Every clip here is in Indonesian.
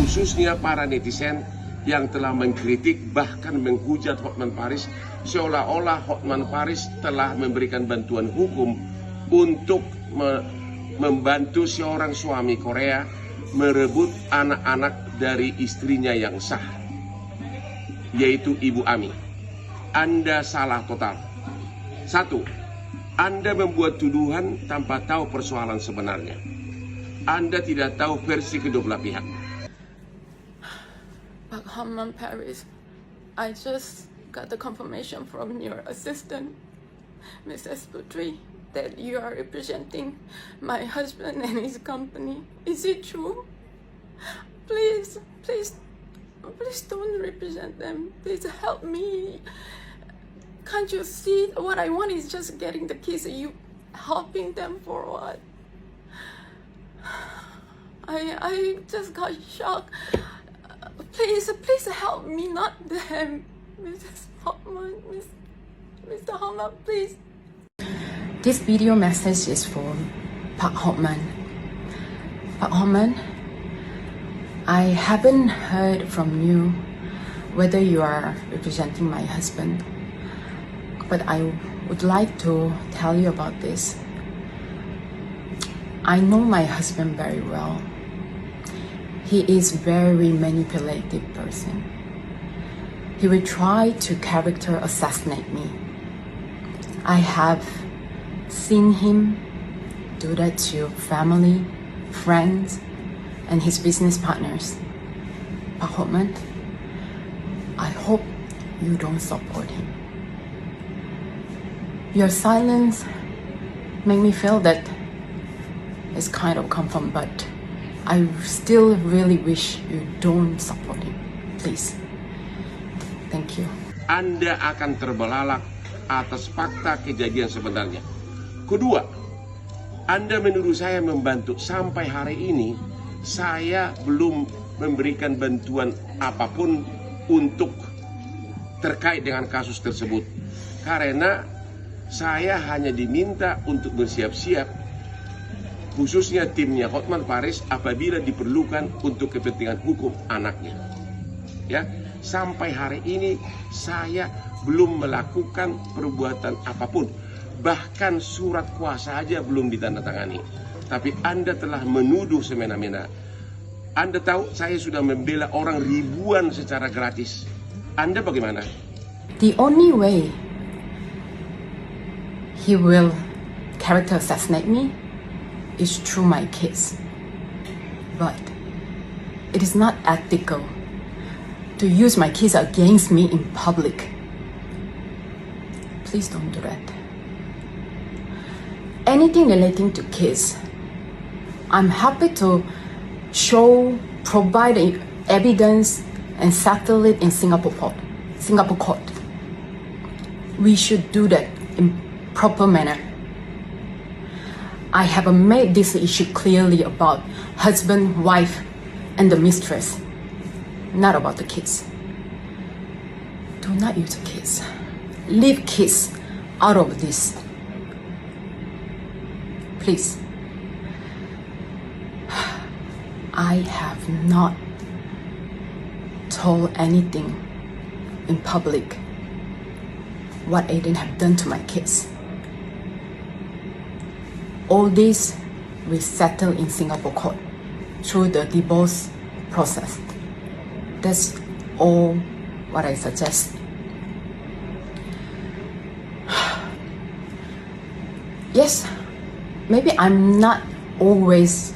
khususnya para netizen yang telah mengkritik bahkan menghujat Hotman Paris seolah-olah Hotman Paris telah memberikan bantuan hukum untuk membantu seorang suami Korea merebut anak-anak dari istrinya yang sah, yaitu Ibu Ami. Anda salah total. Satu, Anda membuat tuduhan tanpa tahu persoalan sebenarnya. Anda tidak tahu versi kedua belah pihak. Pak Hotman Paris, I just got the confirmation from your assistant, Mrs. Putri, that you are representing my husband and his company. Is it true? Please don't represent them. Please help me. Can't you see what I want is just getting the kids? Are you helping them for what? I just got shocked. Please help me, not them. Mrs. Hotman, Mr. Hotman, please. This video message is for Pak Hotman. Pak Hotman, I haven't heard from you whether you are representing my husband, but I would like to tell you about this. I know my husband very well. He is very manipulative person. He will try to character assassinate me. I have seen him do that to family, friends, and his business partners. Pak Hotman, I hope you don't support him. Your silence made me feel that it's kind of confirmed, but I still really wish you don't support him. Please. Thank you. Anda akan terbelalak atas fakta kejadian sebenarnya. Kedua, Anda menuduh saya membantu. Sampai hari ini saya belum memberikan bantuan apapun untuk terkait dengan kasus tersebut, karena saya hanya diminta untuk bersiap-siap, khususnya timnya Hotman Paris apabila diperlukan untuk kepentingan hukum anaknya. Ya, sampai hari ini saya belum melakukan perbuatan apapun, bahkan surat kuasa aja belum ditandatangani. Tapi Anda telah menuduh semena-mena. Anda tahu saya sudah membela orang ribuan secara gratis. Anda bagaimana? The only way he will character assassinate me is through my kids. But it is not ethical to use my kids against me in public. Please don't do that. Anything relating to kids, I'm happy to provide evidence and settle it in Singapore court. We should do that in proper manner. I have made this issue clearly about husband, wife, and the mistress, not about the kids. Do not use the kids. Leave kids out of this. Please. I have not told anything in public what Aiden have done to my kids. All this we settle in Singapore court through the divorce process. That's all what I suggest. Yes, maybe I'm not always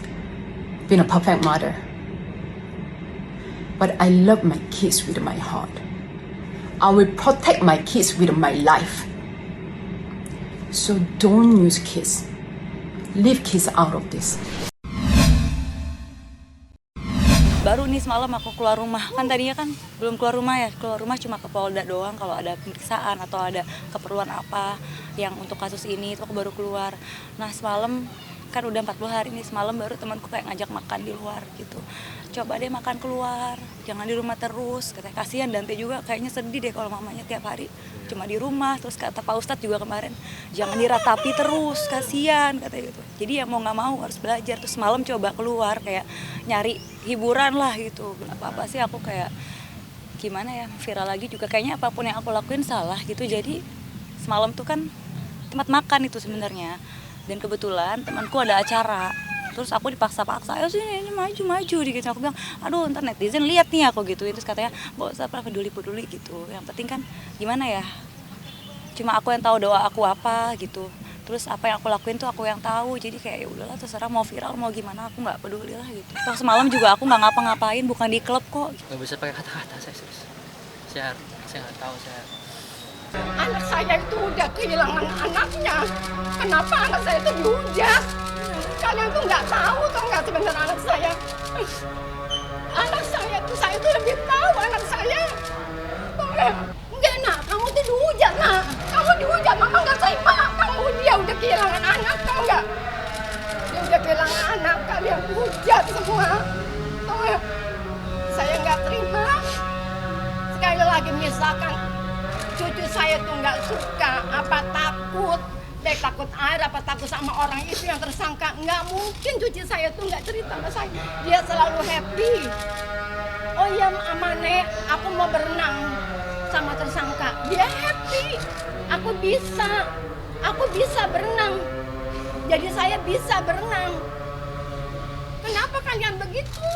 been a perfect mother, but I love my kids with my heart. I will protect my kids with my life. So don't use kids. Leave kids out of this. Baru nih semalam aku keluar rumah, kan tadinya kan belum keluar rumah ya, keluar rumah cuma ke Polda doang kalau ada pemeriksaan atau ada keperluan apa yang untuk kasus ini, itu aku baru keluar. Nah semalam kan udah 40 hari nih, semalam baru temanku kayak ngajak makan di luar gitu. Coba deh makan keluar, jangan di rumah terus. Katanya kasihan Dante juga kayaknya sedih deh kalau mamanya tiap hari cuma di rumah. Terus kata Pak Ustadz juga kemarin, jangan diratapi terus, kasihan katanya gitu. Jadi ya mau nggak mau harus belajar. Terus malam coba keluar kayak nyari hiburan lah gitu. Apa-apa sih aku kayak gimana ya, viral lagi juga kayaknya apapun yang aku lakuin salah gitu. Jadi semalam tuh kan tempat makan itu sebenarnya, dan kebetulan temanku ada acara, terus aku dipaksa-paksa, ayo sini ini maju dikit. Aku bilang, aduh ntar netizen lihat nih aku gitu. Terus katanya, gak usah peduli gitu, yang penting kan gimana ya, cuma aku yang tahu doa aku apa gitu. Terus apa yang aku lakuin tuh aku yang tahu, jadi kayak ya udahlah terserah mau viral mau gimana, aku nggak peduli lah gitu. Terus semalam juga aku nggak ngapa-ngapain, bukan di klub kok. Nggak bisa pakai kata-kata, saya serius. Saya nggak tahu, saya. Anak saya itu udah kehilangan anaknya. Kenapa anak saya itu dihujat? Kalian tuh nggak tahu tuh nggak sebenarnya anak saya. Anak saya tuh lebih tahu anak saya. Enggak nak, kamu tuh dihujat nak. Kamu dihujat, mama nggak terima. Dia udah kehilangan anak, tau nggak? Dia udah kehilangan anak, kalian hujat semua. Tau nggak? Saya nggak terima. Sekali lagi misalkan cucu saya tuh nggak suka, apa takut, baik takut air, apa takut sama orang itu yang tersangka. Nggak mungkin cucu saya tuh nggak cerita sama saya. Dia selalu happy. Oh iya Amane, aku mau berenang sama tersangka. Dia happy. Aku bisa berenang. Jadi saya bisa berenang. Kenapa kalian begitu?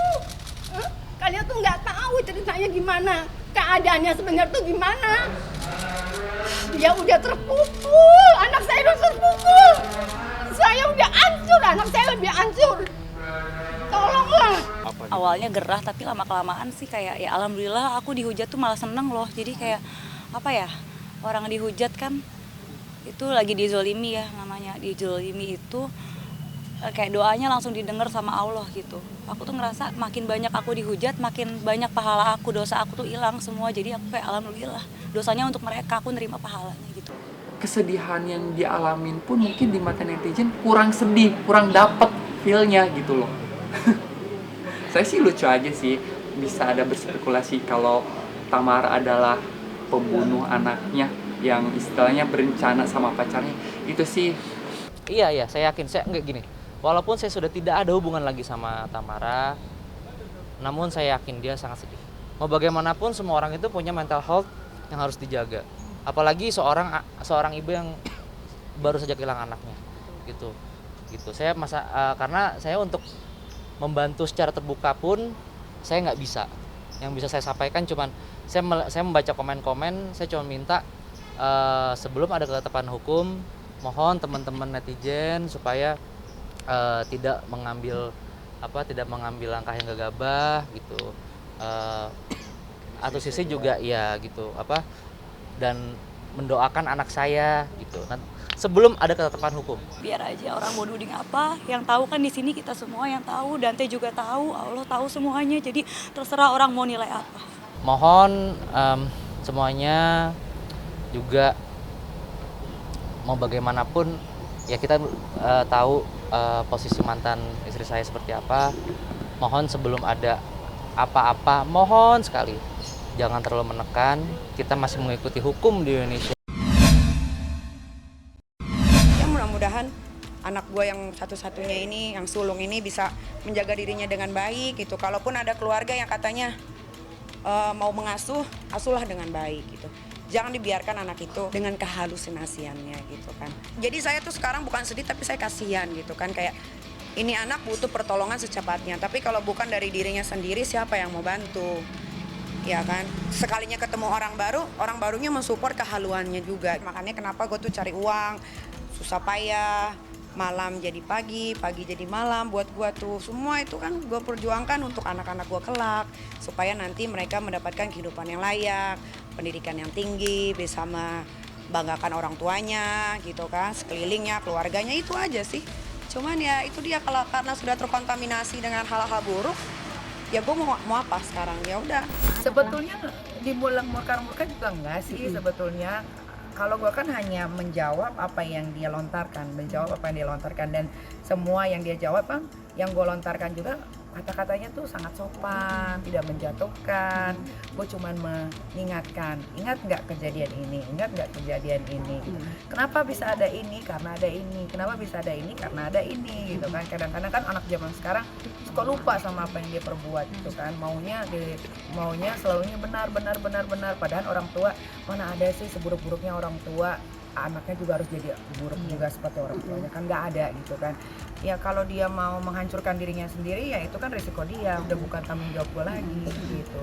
Kalian tuh nggak tahu ceritanya gimana. Keadaannya sebenarnya tuh gimana. Dia udah terpukul, anak saya udah terpukul. Saya udah hancur, anak saya lebih hancur. Tolonglah. Awalnya gerah, tapi lama-kelamaan sih kayak ya alhamdulillah aku dihujat tuh malah seneng loh. Jadi kayak apa ya, orang dihujat kan itu lagi dizolimi ya namanya. Dizolimi itu kayak doanya langsung didengar sama Allah gitu. Aku tuh ngerasa makin banyak aku dihujat, makin banyak pahala aku, dosa aku tuh hilang semua. Jadi aku kayak alhamdulillah, dosanya untuk mereka, aku nerima pahalanya gitu. Kesedihan yang dialamin pun mungkin di mata netizen kurang sedih, kurang dapet feel-nya gitu loh. Saya sih lucu aja sih, bisa ada berspekulasi kalau Tamara adalah pembunuh anaknya yang istilahnya berencana sama pacarnya. Itu sih. Iya, saya yakin. Saya nggak gini. Walaupun saya sudah tidak ada hubungan lagi sama Tamara, namun saya yakin dia sangat sedih. Mau bagaimanapun semua orang itu punya mental health yang harus dijaga. Apalagi seorang ibu yang baru saja kehilangan anaknya, gitu. Saya karena saya untuk membantu secara terbuka pun saya nggak bisa. Yang bisa saya sampaikan cuman saya membaca komen-komen, saya cuma minta sebelum ada ketetapan hukum, mohon teman-teman netizen supaya tidak mengambil langkah yang gegabah gitu. Atau sisi juga ya gitu dan mendoakan anak saya gitu. Sebelum ada ketetapan hukum. Biar aja orang mau nuding apa, yang tahu kan di sini kita semua yang tahu, Dante juga tahu, Allah tahu semuanya. Jadi terserah orang mau nilai apa. Mohon semuanya juga mau bagaimanapun ya kita tahu posisi mantan istri saya seperti apa. Mohon sebelum ada apa-apa, mohon sekali jangan terlalu menekan. Kita masih mengikuti hukum di Indonesia. Ya mudah-mudahan anak gue yang satu-satunya ini, yang sulung ini bisa menjaga dirinya dengan baik gitu. Kalaupun ada keluarga yang katanya mau mengasuh, asuhlah dengan baik gitu. Jangan dibiarkan anak itu dengan kehalusinasiannya gitu kan. Jadi saya tuh sekarang bukan sedih tapi saya kasihan gitu kan. Kayak ini anak butuh pertolongan secepatnya. Tapi kalau bukan dari dirinya sendiri siapa yang mau bantu? Ya kan, sekalinya ketemu orang barunya mensupport kehaluannya juga. Makanya kenapa gue tuh cari uang, susah payah, malam jadi pagi, pagi jadi malam. Buat gue tuh semua itu kan gue perjuangkan untuk anak-anak gue kelak, supaya nanti mereka mendapatkan kehidupan yang layak, pendidikan yang tinggi, bisa membanggakan orang tuanya gitu kan, sekelilingnya, keluarganya. Itu aja sih. Cuman ya itu dia, kalau karena sudah terkontaminasi dengan hal-hal buruk, ya gue mau apa sekarang, ya udah. Sebetulnya dibilang murka juga enggak sih sebetulnya, Kalau gue kan hanya menjawab apa yang dia lontarkan, dan semua yang dia jawab kan, yang gue lontarkan juga kata-katanya tuh sangat sopan, tidak menjatuhkan. Gue cuman mengingatkan, ingat nggak kejadian ini, gitu. Kenapa bisa ada ini? Karena ada ini. Kenapa bisa ada ini? Karena ada ini, gitu kan. Kadang-kadang kan anak zaman sekarang suka lupa sama apa yang dia perbuat, gitu kan. Maunya selalunya benar. Padahal orang tua, mana ada sih seburuk-buruknya orang tua anaknya juga harus jadi buruk juga seperti orang tuanya, kan nggak ada, gitu kan. Ya kalau dia mau menghancurkan dirinya sendiri, ya itu kan risiko dia, udah bukan tanggung jawab gue lagi, gitu.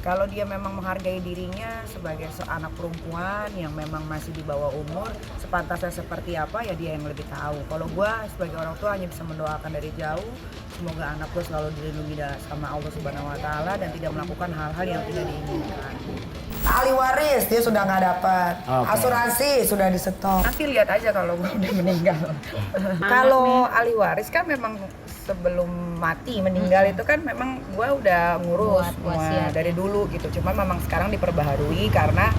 Kalau dia memang menghargai dirinya sebagai anak perempuan yang memang masih di bawah umur, sepantasnya seperti apa ya dia yang lebih tahu. Kalau gue sebagai orang tua hanya bisa mendoakan dari jauh, semoga anak gue selalu dilindungi sama Allah Subhanahu Wa Taala dan tidak melakukan hal-hal yang tidak diinginkan. Ahli waris dia sudah nggak dapat, asuransi sudah di stop. Nanti lihat aja kalau gue udah meninggal. Kalau ahli waris kan memang sebelum mati meninggal itu kan memang gue udah ngurus semua dari dulu gitu. Cuma memang sekarang diperbaharui karena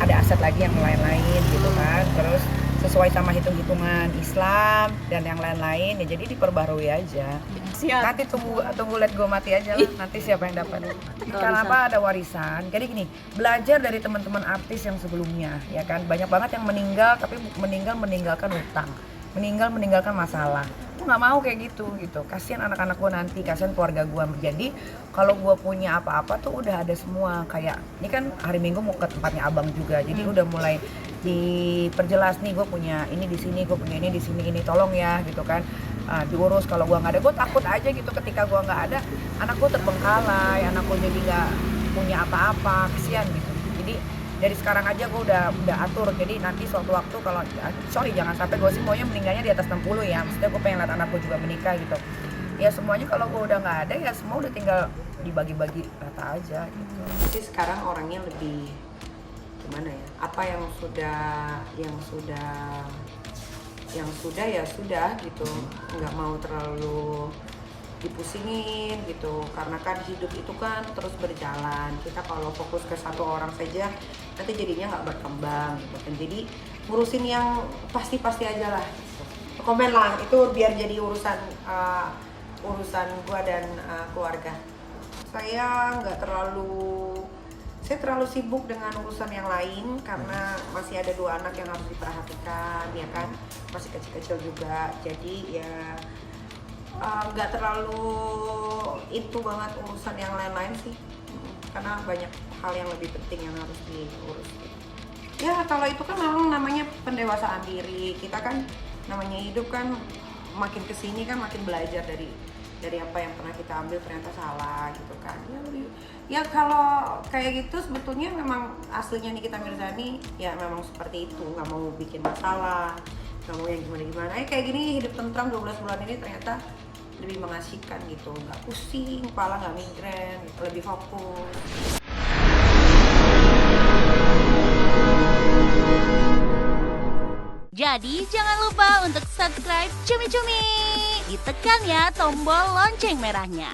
ada aset lagi yang lain-lain gitu kan. Terus sesuai sama hitung-hitungan Islam dan yang lain-lain ya, jadi diperbarui aja. Nanti tunggu lihat gue mati aja lah, nanti siapa yang dapat. Kenapa ada warisan? Jadi gini, belajar dari teman-teman artis yang sebelumnya, ya kan. Banyak banget yang meninggal tapi meninggalkan hutang, meninggalkan masalah. Gue nggak mau kayak gitu. Kasihan anak-anak gue nanti, kasihan keluarga gue. Jadi kalau gue punya apa-apa tuh udah ada semua. Kayak ini kan hari Minggu mau ke tempatnya abang juga, jadi udah mulai diperjelas nih, gue punya ini di sini, gue punya ini di sini, ini tolong ya, gitu kan. Diurus. Kalau gue nggak ada, gue takut aja gitu ketika gue nggak ada, anak gue terbengkalai, anak gue jadi nggak punya apa-apa, kasihan gitu. Jadi dari sekarang aja gue udah atur, jadi nanti suatu waktu kalau jangan sampai gue sih maunya meninggalnya di atas 60 ya, maksudnya gue pengen lihat anak gue juga menikah gitu ya. Semuanya kalau gue udah nggak ada ya semua udah tinggal dibagi-bagi rata aja gitu. Tapi sekarang orangnya lebih gimana ya, apa yang sudah ya sudah gitu, nggak mau terlalu dipusingin gitu, karena kan hidup itu kan terus berjalan. Kita kalau fokus ke satu orang saja nanti jadinya nggak berkembang gitu kan. Jadi ngurusin yang pasti aja lah gitu. Komen lah itu biar jadi urusan gua dan keluarga. Saya terlalu sibuk dengan urusan yang lain karena masih ada 2 anak yang harus diperhatikan, ya kan, masih kecil-kecil juga. Jadi ya nggak terlalu itu banget urusan yang lain-lain sih, karena banyak hal yang lebih penting yang harus diurus. Ya kalau itu kan memang namanya pendewasaan diri. Kita kan namanya hidup kan makin kesini kan makin belajar dari apa yang pernah kita ambil ternyata salah gitu kan. Ya kalau kayak gitu sebetulnya memang aslinya Nikita Mirzani ya memang seperti itu, nggak mau bikin masalah, nggak mau yang gimana-gimana. Kayak gini hidup tentram 12 bulan ini ternyata lebih mengasihkan gitu, nggak pusing, kepala nggak migrain, gitu, lebih fokus. Jadi jangan lupa untuk subscribe Cumi Cumi. Ditekan ya tombol lonceng merahnya.